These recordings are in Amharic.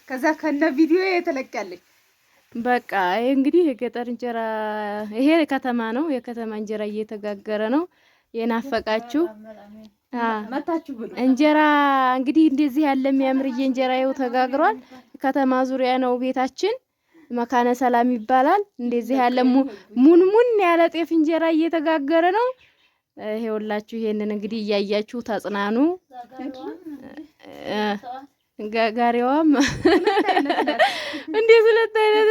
ከዛ ከነ ቪዲዮ የተለቀቀልኝ በቃ ይሄ እንግዲህ የገጠር እንጀራ ይሄ ከተማ ነው። የከተማ እንጀራ እየተጋገረ ነው። የናፈቃችሁ መታችሁ ብሉ። እንጀራ እንግዲህ እንደዚህ ያለ የሚያምርዬ እንጀራ ይኸው ተጋግሯል። ከተማ ዙሪያ ነው ቤታችን። መካነ ሰላም ይባላል። እንደዚህ ያለ ሙንሙን ያለ ጤፍ እንጀራ እየተጋገረ ነው። ይሄውላችሁ ይሄንን እንግዲህ እያያችሁ ተጽናኑ። ጋጋሪዋም እንዴ ሁለት አይነት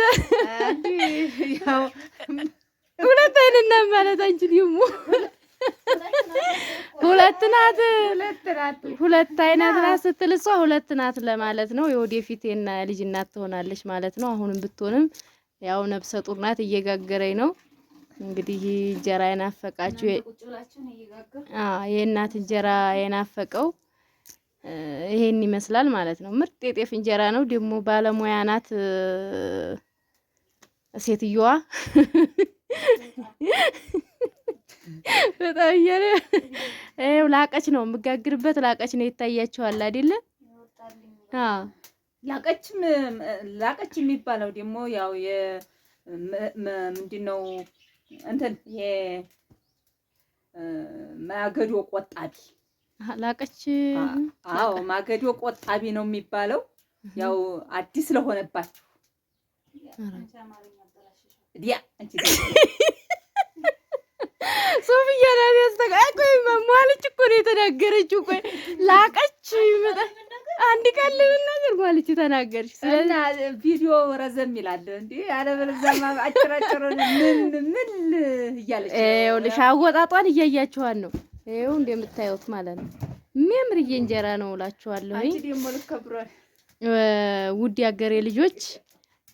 ነው ማለት አንቺ ደግሞ ሁለት አይነት ናት ስትል እሷ ሁለት ናት ለማለት ነው። የወደፊት ልጅ እናት ትሆናለች ማለት ነው። አሁንም ብትሆንም ያው ነፍሰ ጡር ናት፣ እየጋገረኝ ነው። እንግዲህ እንጀራ የናፈቃችሁ የእናት እንጀራ የናፈቀው ይሄን ይመስላል ማለት ነው። ምርጥ የጤፍ እንጀራ ነው። ደግሞ ባለሙያ ናት ሴትዮዋ። በጣም ይሄው ላቀች ነው የምጋግርበት። ላቀች ነው ይታያችኋል አይደለ? ላቀች የሚባለው ደግሞ ያው ምንድነው እንትን ማገዶ ቆጣቢ ላቀች። አዎ ማገዶ ቆጣቢ ነው የሚባለው። ያው አዲስ ለሆነባችሁ ዲያ አንቺ ሶፊያ ላይ ያስተቃቆይ ማማለች እኮ ነው የተናገረችው። ቆይ ላቀች ይመጣ አንድ ቀን ለምን ማለች ተናገርሽ። እና ቪዲዮ ረዘም ይላል እንዴ አለበለዚያማ አጭራጭሮ ምን እያለች ይኸውልሽ አወጣጧን እያያችኋት ነው። ይኸው እንደምታዩት ማለት ነው። የሚያምርዬ እንጀራ ነው እላችኋለሁ። አንቺ ደግሞ ልከብሯል። ውድ ያገሬ ልጆች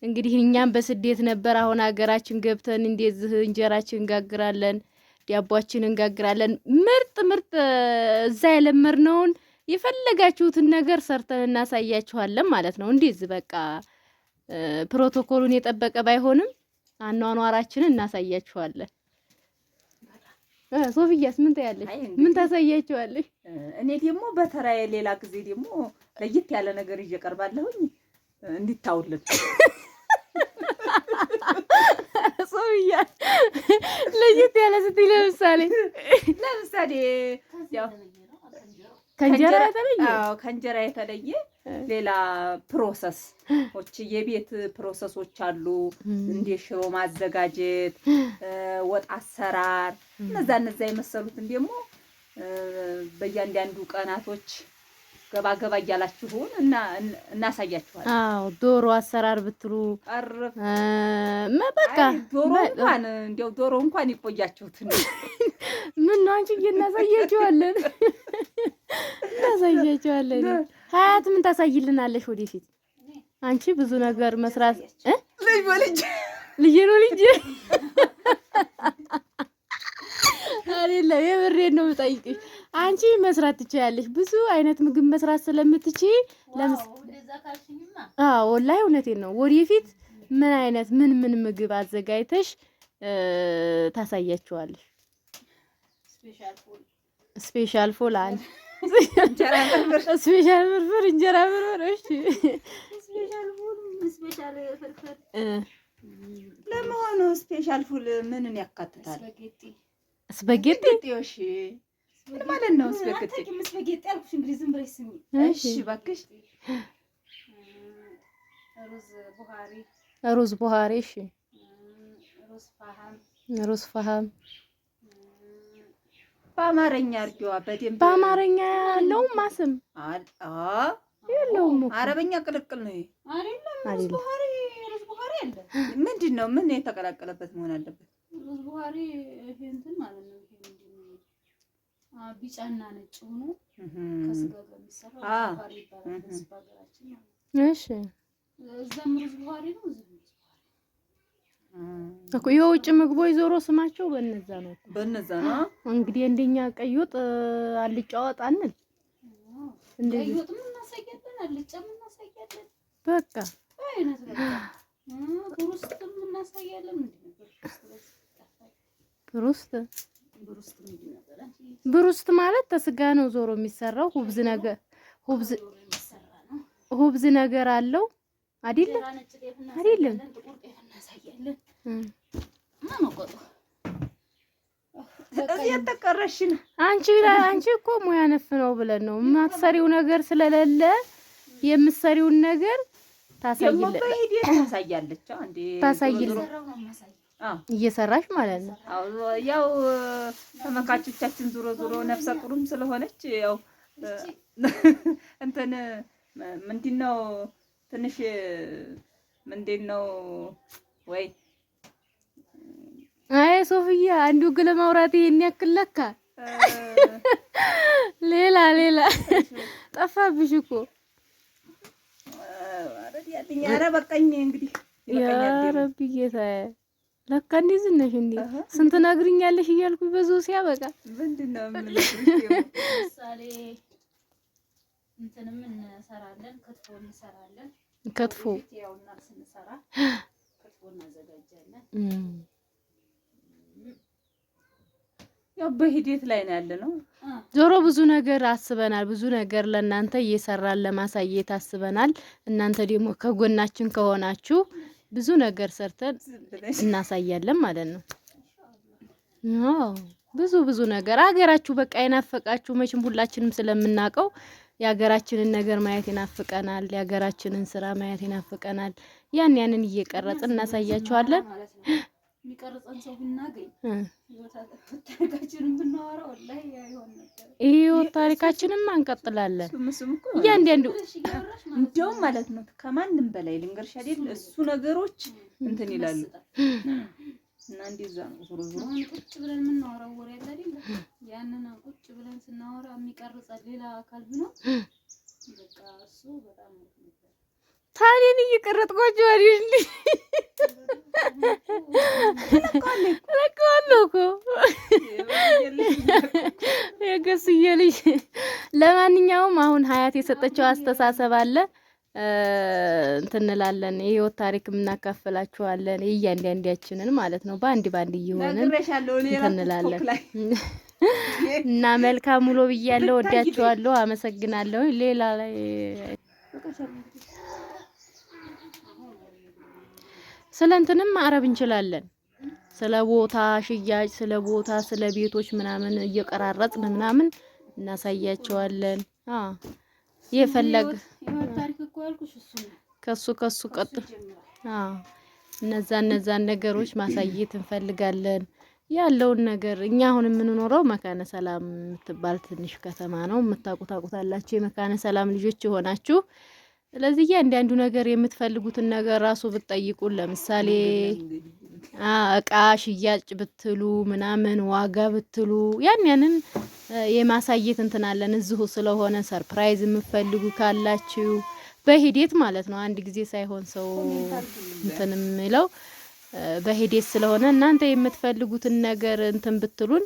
እንግዲህ እኛም በስደት ነበር። አሁን ሀገራችን ገብተን እንደዚህ እንጀራችን እንጋግራለን፣ ዳቦአችንን እንጋግራለን። ምርጥ እዛ የለመድነውን የፈለጋችሁትን ነገር ሰርተን እናሳያችኋለን ማለት ነው። እንደዚህ በቃ ፕሮቶኮሉን የጠበቀ ባይሆንም አኗኗራችንን እናሳያችኋለን። ሶፊያስ ምን ታያለሽ? ምን ታሳያችኋለሽ? እኔ ደግሞ በተራዬ ሌላ ጊዜ ደግሞ ለየት ያለ ነገር ይዤ ቀርባለሁኝ እንዲታውልን። ሶፊያ ለየት ያለ ስትይ ለምሳሌ ያው ከእንጀራ የተለየ ከእንጀራ የተለየ ሌላ ፕሮሰሶች የቤት ፕሮሰሶች አሉ። እንደ ሽሮ ማዘጋጀት፣ ወጥ አሰራር፣ እነዛ የመሰሉትን ደግሞ በእያንዳንዱ ቀናቶች ገባ እያላችሁን እናሳያችኋለን። አዎ ዶሮ አሰራር ብትሉ በቃ ዶሮ እንኳን ይቆያችሁት ነው። ምን ነው አንቺ እናሳያችኋለን። ሀያት ምን ታሳይልናለሽ ወደፊት? አንቺ ብዙ ነገር መስራት ልጅ አይደለም፣ የምሬን ነው የምጠይቅሽ። አንቺ መስራት ትችያለሽ፣ ብዙ አይነት ምግብ መስራት ስለምትችይ ወላሂ እውነቴን ነው። ወደፊት ምን አይነት ምን ምግብ አዘጋጅተሽ ታሳያችኋለሽ? ስፔሻል ፉል አንቺ ስፔሻል ፍርፍር እንጀራ ፍርፍር። እሺ ስፔሻል ፍርፍር ለመሆኑ ስፔሻል ፉል ምንን ያካትታል? ስፓጌቲ። እሺ ምን ማለት ነው ስፓጌቲ? ስፓጌቲ አልኩሽ እንግዲህ ዝም ብለሽ ስሚ። እሺ እባክሽ። ሩዝ ቡሃሪ። እሺ ሩዝ ፋሃም በአማርኛ አርጊዋ በደንብ። በአማርኛ ያለውም ማስም የለውም። አረበኛ ቅልቅል ነው አይደለም? ሩዝ ቡሃሪ አለ። ምንድነው? ምን የተቀላቀለበት መሆን አለበት? ሩዝ ቡሃሪ ይሄ እንትን ማለት ነው። ይሄ ምንድነው? ቢጫና ነጭ ሆኖ ከስጋ ጋር የሚሰራ ቡሃሪ ይባላል በሀገራችን ማለት ነው። እሺ እዛም ሩዝ ቡሃሪ ነው እኮ የውጭ ምግቦች ዞሮ ስማቸው በእነዛ ነው። እንግዲህ እንደኛ ቀይ ወጥ አልጫ ወጥ አንል እንደዚህ ቀይ ወጥም እናሳያለን፣ አልጫም እናሳያለን። በቃ አይነት በቃ ብሩስትም እናሳያለን። ብሩስት ማለት ተስጋ ነው ዞሮ የሚሰራው። ሁብዝ ነገር ሁብዝ ሁብዝ ነገር አለው አይደለም አይደለም አንቺ እኮ ሙያ ነፍ ነው ብለን ነው የማትሰሪው ነገር ስለሌለ የምትሰሪውን ነገር ታሳያለች አንዴ እየሰራሽ ማለት ነው። ያው ተመካቾቻችን ዙሮ ነፍሰ ጡርም ስለሆነች ያው እንትን ምንድነው ትንሽ ምንድነው ወይ አይ ሶፊያ አንዱ ግለ ማውራት ይሄን ያክል ለካ ሌላ ጠፋብሽ እኮ ኧረ በቃኝ እንግዲህ ያ ረቢ ጌታዬ ለካ እንደዚህ ነሽ እንዴ ስንት ነግሪኛለሽ እያልኩኝ በዛው ሲያበቃ ምንድነው የምልሽ ምሳሌ እንትንም እንሰራለን ክትፎ ያውና ስንሰራ ክትፎ እናዘጋጃለን ያው በሂደት ላይ ነው ያለነው ዞሮ ብዙ ነገር አስበናል ብዙ ነገር ለእናንተ እየሰራን ለማሳየት አስበናል እናንተ ደግሞ ከጎናችን ከሆናችሁ ብዙ ነገር ሰርተን እናሳያለን ማለት ነው። ብዙ ነገር አገራችሁ በቃ ይናፈቃችሁ መቼም ሁላችንም ስለምናቀው ያገራችንን ነገር ማየት ይናፍቀናል ያገራችንን ስራ ማየት ይናፍቀናል ያንን እየቀረጽን እናሳያችኋለን የሚቀርጸን ሰው ብናገኝ ታሪካችንን ብናወራ ወላሂ ያይሆን ነበር ይሄው ታሪካችንን እንቀጥላለን እያንዳንዱ እንደውም ማለት ነው ከማንም በላይ ልንገርሽ አይደል እሱ ነገሮች እንትን ይላሉ እና እንደዛ ነው ዞሮ ቁጭ ብለን የምናወራው ወሬ አለ አይደል ያንን ቁጭ ብለን ስናወራ የሚቀርጽ ሌላ አካል ቢኖር በቃ እሱ በጣም ነው ታዲያን እየቀረጥኳቸው አይደል ለካለኩ የገስዬ ልጅ ለማንኛውም አሁን ሀያት የሰጠችው አስተሳሰብ አለ እንትንላለን የህይወት ታሪክ እናካፍላችኋለን እያንዳንዳችንን ማለት ነው ባንዲ እየሆነን እንትንላለን እና መልካም ውሎ ብያለሁ ወዳችኋለሁ አመሰግናለሁ ሌላ ላይ ስለ እንትንም ማዕረብ እንችላለን ስለ ቦታ ሽያጭ ስለ ቦታ ስለ ቤቶች ምናምን እየቀራረጽን ምናምን እናሳያቸዋለን የፈለግ ታሪክ እኮ ያልኩሽ እሱ ነው ከሱ ቀጥ እነዛን ነገሮች ማሳየት እንፈልጋለን ያለውን ነገር እኛ አሁን የምንኖረው መካነ ሰላም የምትባል ትንሽ ከተማ ነው የምታውቁታላችሁ የመካነ ሰላም ልጆች ሆናችሁ ስለዚህ አንዳንዱ ነገር የምትፈልጉትን ነገር ራሱ ብትጠይቁን ለምሳሌ እቃ ሽያጭ ብትሉ ምናምን ዋጋ ብትሉ ያንን የማሳየት እንትናለን እዚሁ ስለሆነ ሰርፕራይዝ የምትፈልጉ ካላችሁ በሂደት ማለት ነው አንድ ጊዜ ሳይሆን ሰው እንትንም ይለው በሂደት ስለሆነ እናንተ የምትፈልጉትን ነገር እንትን ብትሉን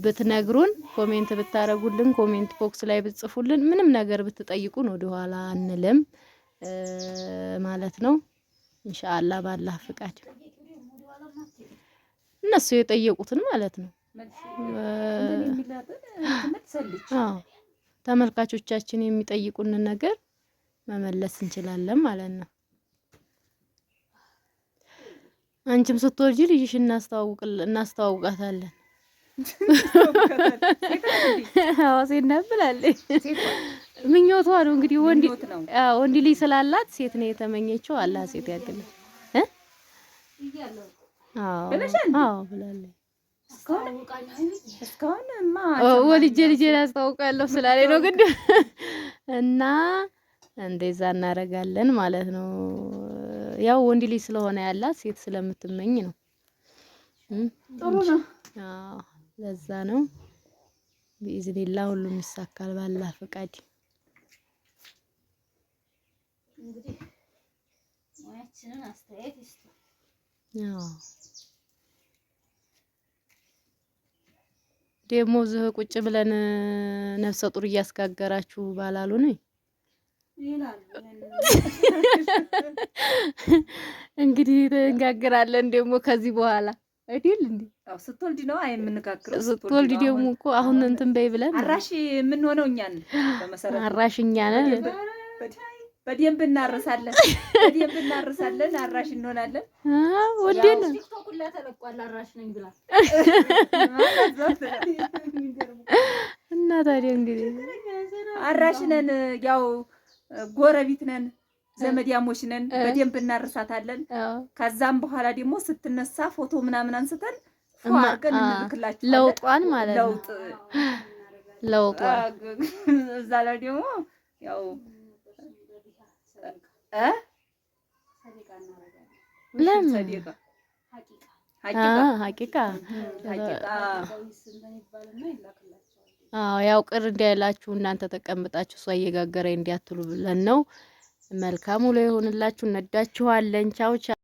ብትነግሩን ኮሜንት ብታረጉልን ኮሜንት ቦክስ ላይ ብትጽፉልን ምንም ነገር ብትጠይቁን ወደ ኋላ አንልም ማለት ነው ኢንሻአላህ ባላህ ፍቃድ እነሱ የጠየቁትን ማለት ነው ተመልካቾቻችን የሚጠይቁን ነገር መመለስ እንችላለን ማለት ነው አንቺም ስትወልጂ ልጅሽ እናስተዋውቃታለን ሴት ነብላለች ምኞቷ ነው እንግዲህ ወንድ ልጅ ስላላት ሴት ነው የተመኘችው አላህ ሴት ያድርግልን ብላለች እስካሁንማ ወልጄ ልጄን አስተዋውቃለሁ ስላለኝ ነው ግን እና እንደዛ እናደርጋለን ማለት ነው ያው ወንድ ልጅ ስለሆነ ያላት ሴት ስለምትመኝ ነው ጥሩ ነው ለዛ ነው በኢዝኒላህ ሁሉም ይሳካል ባላህ ፈቃድ እንግዲህ ሙያችንን አስተያየት ይስጡ ደሞ ዝህ ቁጭ ብለን ነፍሰ ጡር እያስጋገራችሁ ባላሉ ነው እንግዲህ እንጋግራለን ደሞ ከዚህ በኋላ አይደል እንዴ ስትወልድ ነው የምንጋግረው ስትወልድ ደሞ እኮ አሁን እንትን በይ ብለን አራሽ ምን ሆነው እኛን በመሰረቱ አራሽ እኛ ነን በደንብ እናርሳለን፣ በደንብ እናርሳለን። አራሽ እንሆናለን። ወዴ ነው ቲክቶክ ላይ ተለቋል። አራሽ ነኝ ብላ እና ታዲያ እንግዲህ አራሽ ነን፣ ያው ጎረቤት ነን፣ ዘመዲያሞች ነን። በደንብ እናርሳታለን። ከዛም በኋላ ደግሞ ስትነሳ ፎቶ ምናምን አንስተን ፏርገን እንልክላችኋለን። ለውጧን ማለት ነው። ለውጧን እዛ ላይ ደግሞ ያው ለምን ሀቂቃ ያው ቅር እንዳይላችሁ እናንተ ተቀምጣችሁ እሷ እየጋገረ እንዲያትሉ ብለን ነው። መልካም ውሎ ይሁንላችሁ። እንወዳችኋለን። ቻው ቻው።